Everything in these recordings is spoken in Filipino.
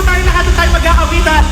po tayo lahat at tayo mag-aawitan.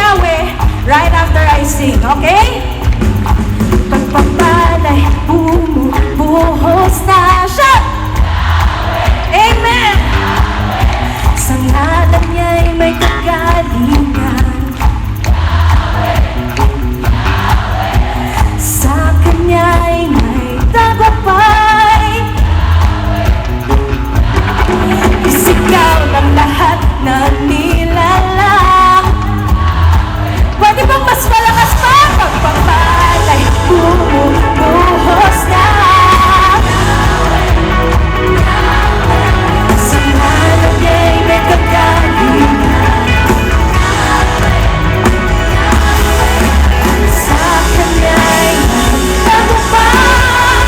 Yahweh right after I sing, okay? Pagpapalay, bumubuhos na siya. Amen! Sa ngalan niya'y may kagalingan. Sa Kanya'y may tagumpay. Isigaw ng lahat ng nilalang. Pwede bang mas malakas pa? Pagpapalay, bumubuhos na. Sa ngalan niya'y may kagalingan. Sa Kanya'y may tagumpay.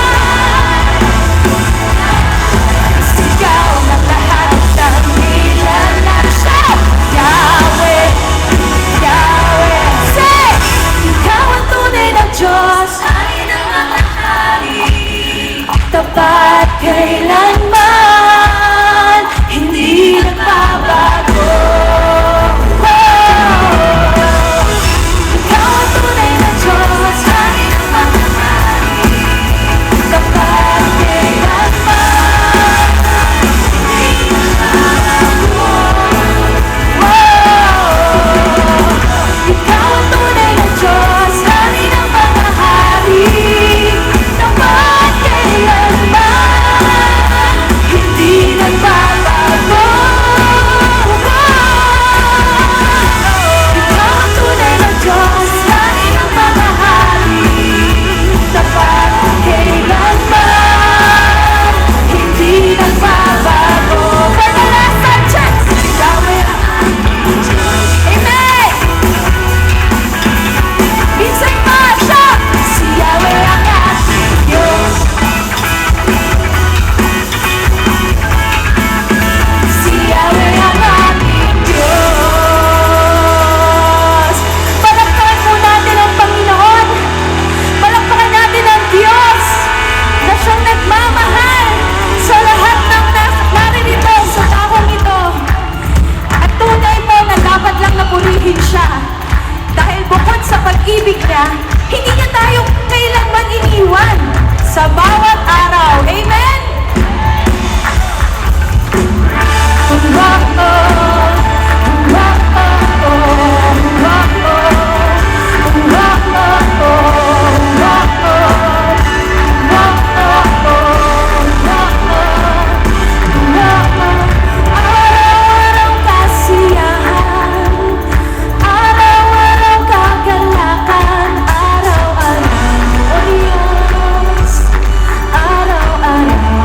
Sigaw ng lahat ng nilalang. Shout! Yahweh, Yahweh, say! Ikaw ang tunay na Diyos, hari ng mga hari, tapat kailanman, hindi nagbabago. Ikaw ang tunay na Diyos, hari ng mga hari, tapat kailanman, hindi nagbabago. Ikaw ang tunay na Diyos, hari ng mga hari, tapat kailanman, hindi nagbabago. Ikaw ang tunay na Diyos, hari ng mga hari, tapat kailanman, hindi nagbabago. For the last time, church, Yahweh ang Amen! Minsan pa siya, si Yahweh ang ating Diyos. Si Yahweh ang ating Diyos. Palakpakan po natin ang Panginoon. Palakpakan natin ang Diyos na siyang nagmamahal sa lahat ng naririto sa taong ito. At tunay po na dapat lang napurihin siya. Dahil bukod sa pag-ibig niya, hindi niya tayo kailanman iniwan sa bawat araw. Amen? Araw-araw kasiyahan, araw-araw kagalakan, araw-araw o Diyos, araw-araw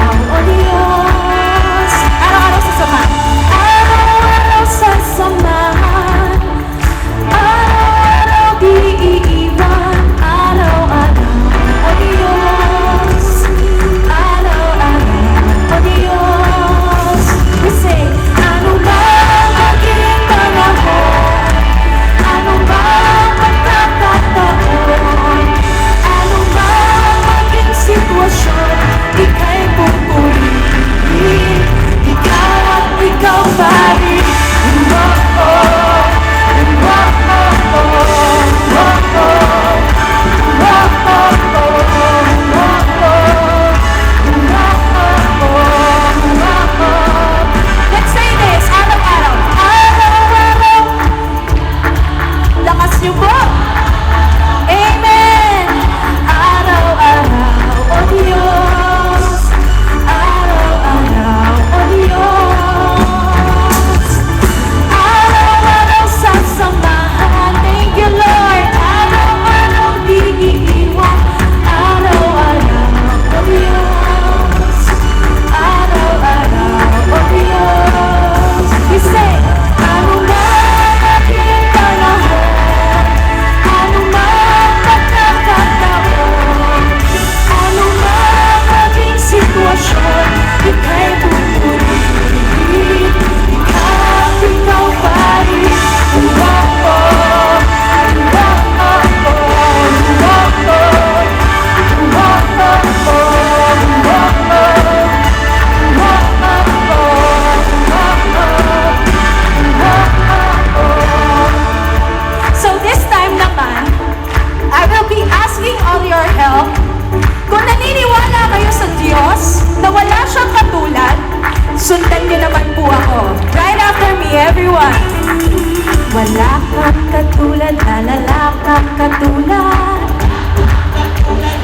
Wala kang katulad, lalala kang katulad.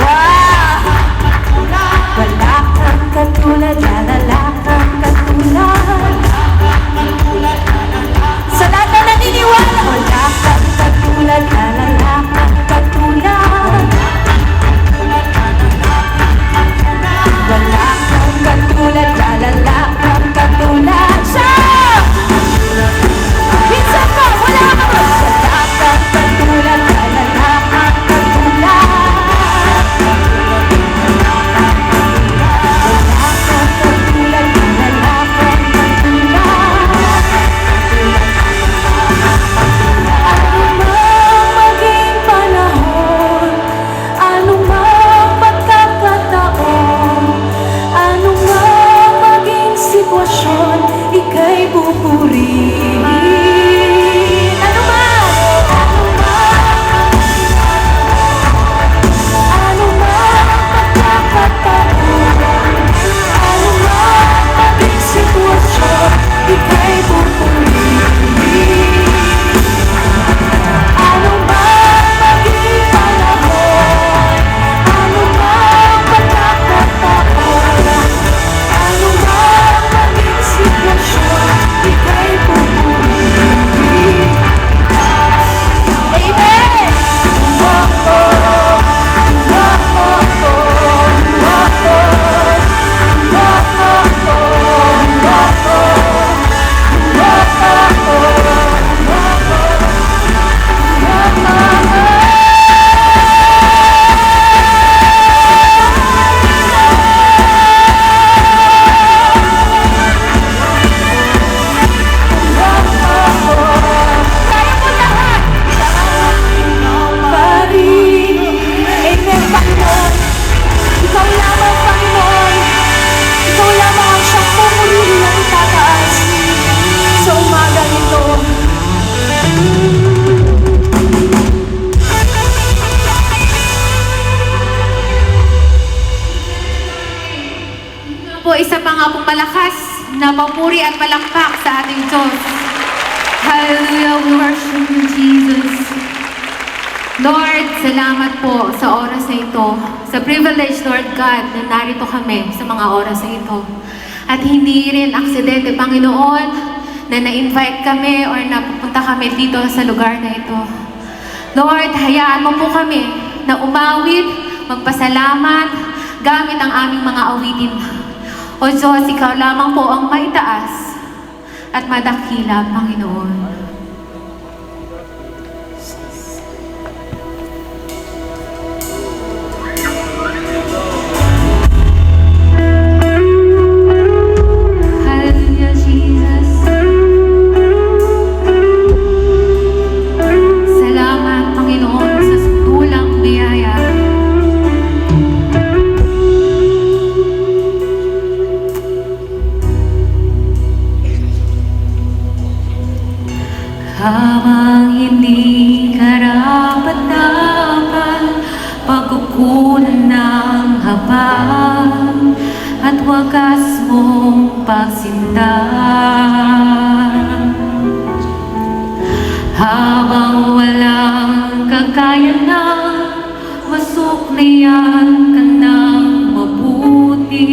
Wow! Wala kang katulad, lalala kang katulad. Sa lahat na naniniwala, wala kang katulad, lalala kang katulad. Wala kang katulad, lalala kang katulad. Minsan pa, wala kang katulad, lalala kang katulad. Wala kang katulad, lalala kang katulad. Ano mang maging panahon, ano mang pagkakataon, ano mang maging sitwasyon, ika'y pupurihin. Ano man, ano mang pagkakataon, ano mang maging sitwasyon, ika'y pupurihin. Ano mang maging panahon, ano mang pagkakataon, ano mang maging sitwasyon, ika'y pupurihin. Amen! Oh, oh, oh, oh, Kaya mo lahat! Pari, Amen, Panginoon. Ikaw lamang, Panginoon. Ikaw lamang ang siyang pumurihin at itataas sa umaga ito. Po, isa pa nga pong malakas na papuri at palakpak sa ating Diyos. Hallelujah, we worship you, Jesus. Lord, salamat po sa oras na ito. Sa privilege, Lord God, na narito kami sa mga oras na ito. At hindi rin aksidente, Panginoon, na na-invite kami or napupunta kami dito sa lugar na ito. Lord, hayaan mo po kami na umawit, magpasalamat, gamit ang aming mga awitin. O Diyos, Ikaw lamang po ang maitaas at madakila, Panginoon. Hallelujah, Jesus. Salamat, Panginoon, sa tulang biyaya. Habang hindi karapat-dapat pagkukunan ng habang at wagas mong pagsinta. Habang walang kakayanang masuklian ka ng mabuti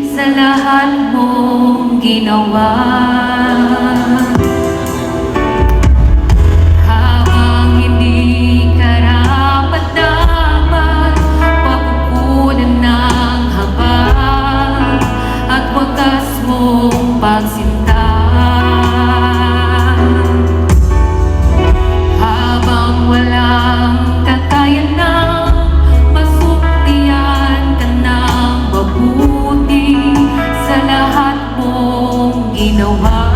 sa lahat mong ginawa. Habang hindi karapat-dapat pagkukunan ng habang at wagas mong pagsinta. Habang walang kakayanang masuklian ka ng mabuti sa lahat mong ginawa.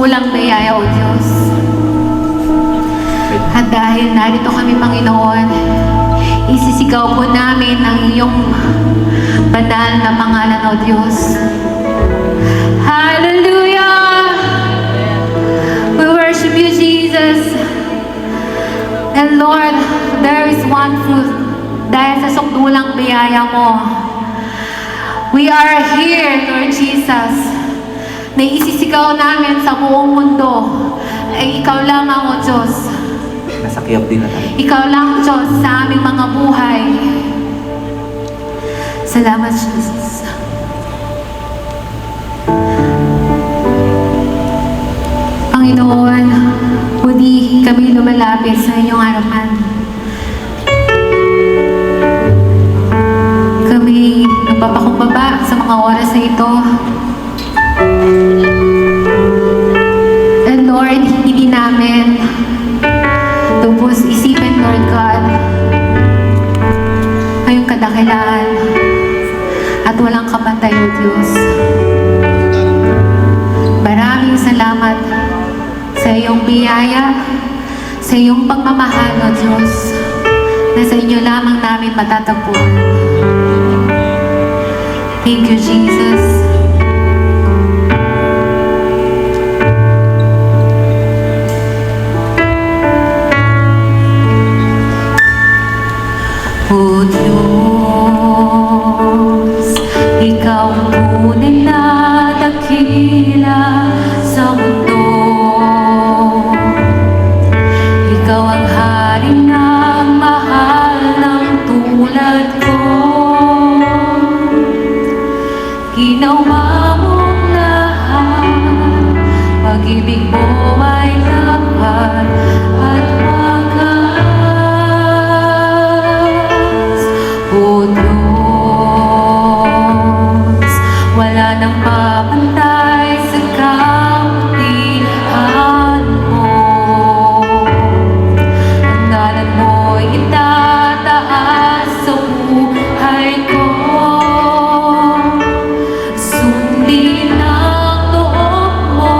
sukdulang biyaya, O Diyos. At dahil narito kami, Panginoon, isisigaw po namin ang iyong banal na pangalan, O Diyos. Hallelujah! We worship you, Jesus. And Lord, there is one truth. Dahil sa sukdulang biyaya mo, we are here, Lord Jesus, na isisigaw namin sa buong mundo ay ikaw lamang, O Diyos. Nasakiyap din na tayo. Ikaw lang, Diyos, sa aming mga buhay. Salamat, Jesus. Panginoon, muli kami lumalapit sa inyong harapan. Kami nagpapakumbaba sa mga oras na ito. And Lord, hindi namin tubos isipin, Lord God, ngayong kadakilaan at walang kapantay, O Diyos. Maraming salamat sa iyong biyaya, sa iyong pagmamahal, O Diyos, na sa inyo lamang namin matatagpuan. Thank you, Jesus. O Diyos, ikaw tunay na dakila sa mundo. Ikaw ang hari ng mahal ng tulad ko. Ginawa mong lahat, pag-ibig mo ay tapat at wagas. O Diyos, wala nang mapantay sa kabutihan mo. Ang ngalan mo'y itataas sa buhay ko. Sundin ang loob mo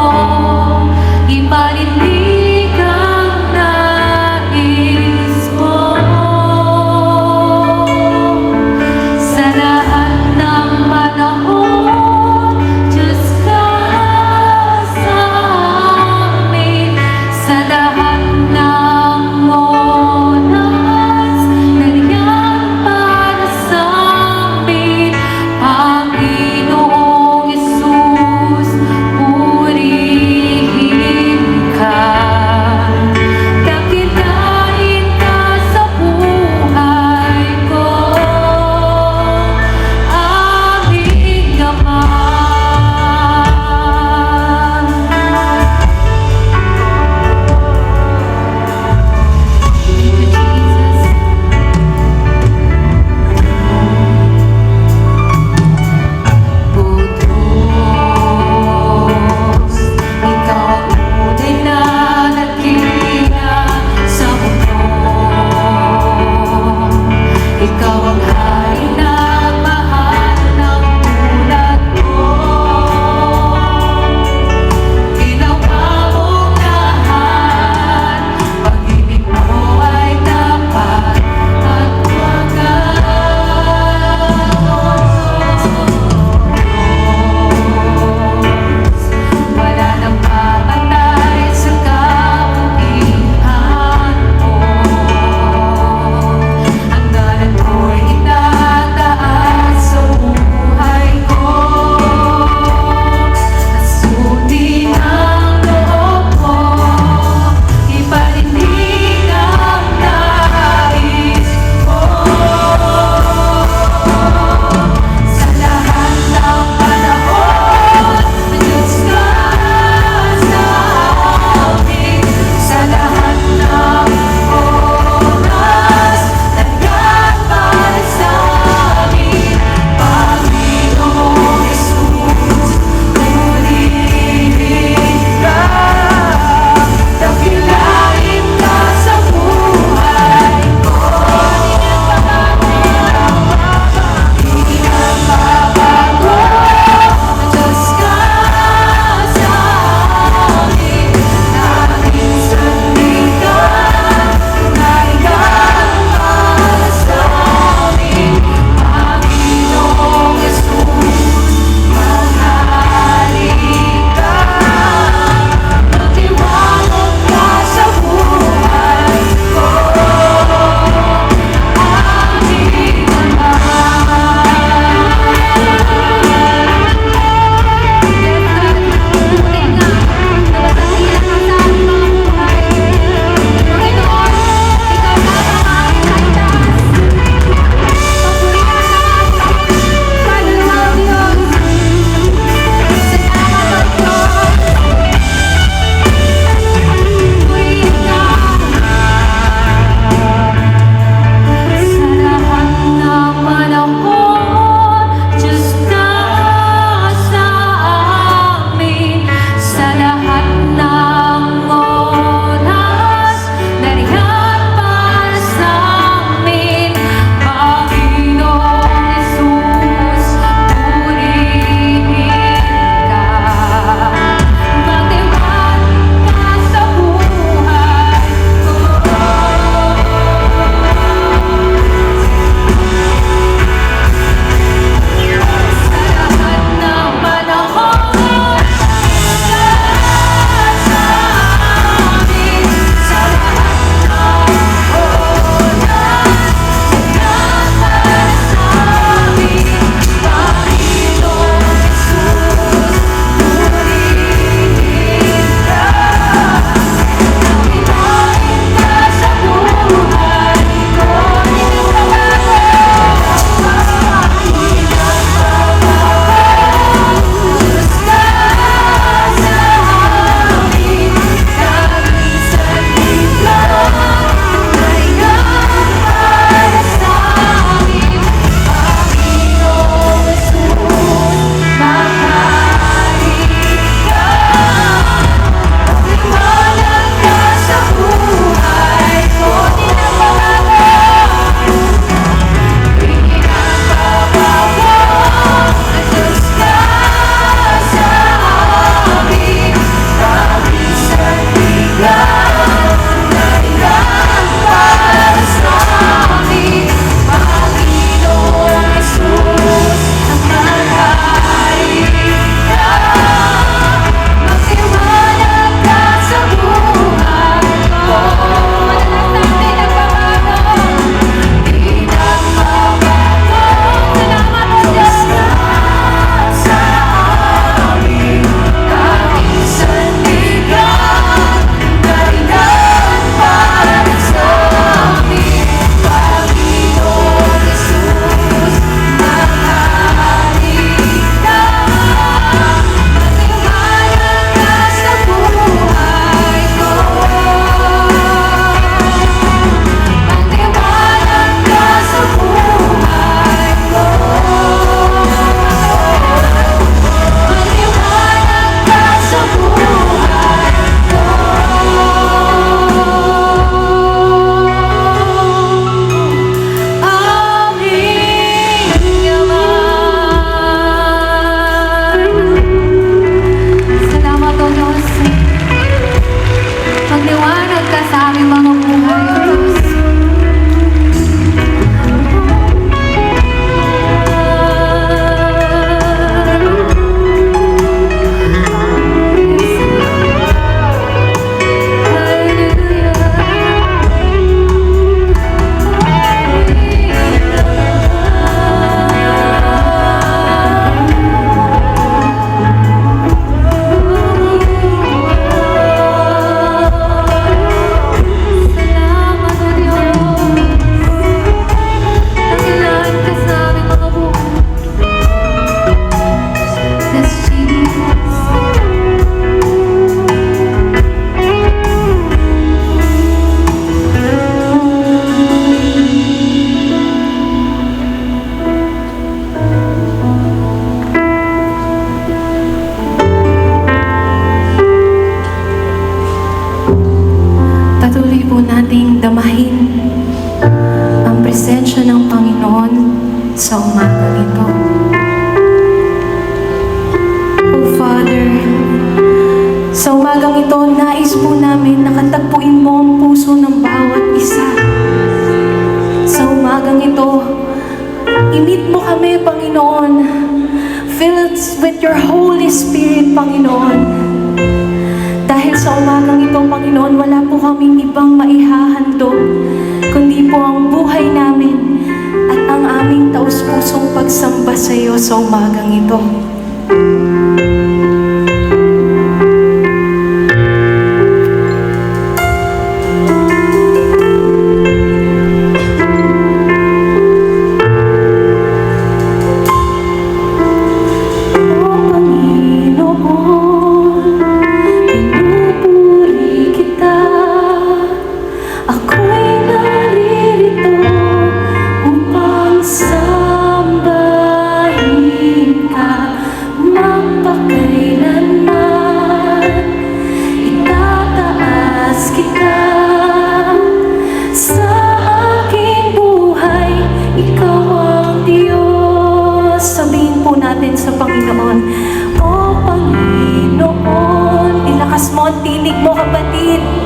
sa umagang ito. Oh Father, sa umagang ito, nais po namin nakatagpuin mo ang puso ng bawat isa. Sa umagang ito, i-meet mo kami, Panginoon. Fill us with your Holy Spirit, Panginoon. Dahil sa umagang ito, Panginoon, wala po kaming ibang maihahandog, kundi po ang buhay namin at ang aming taus-pusong pagsamba sa iyo sa umagang ito. Sa Panginoon, O Panginoon, ilakas mo ang tinig mo, kapatid.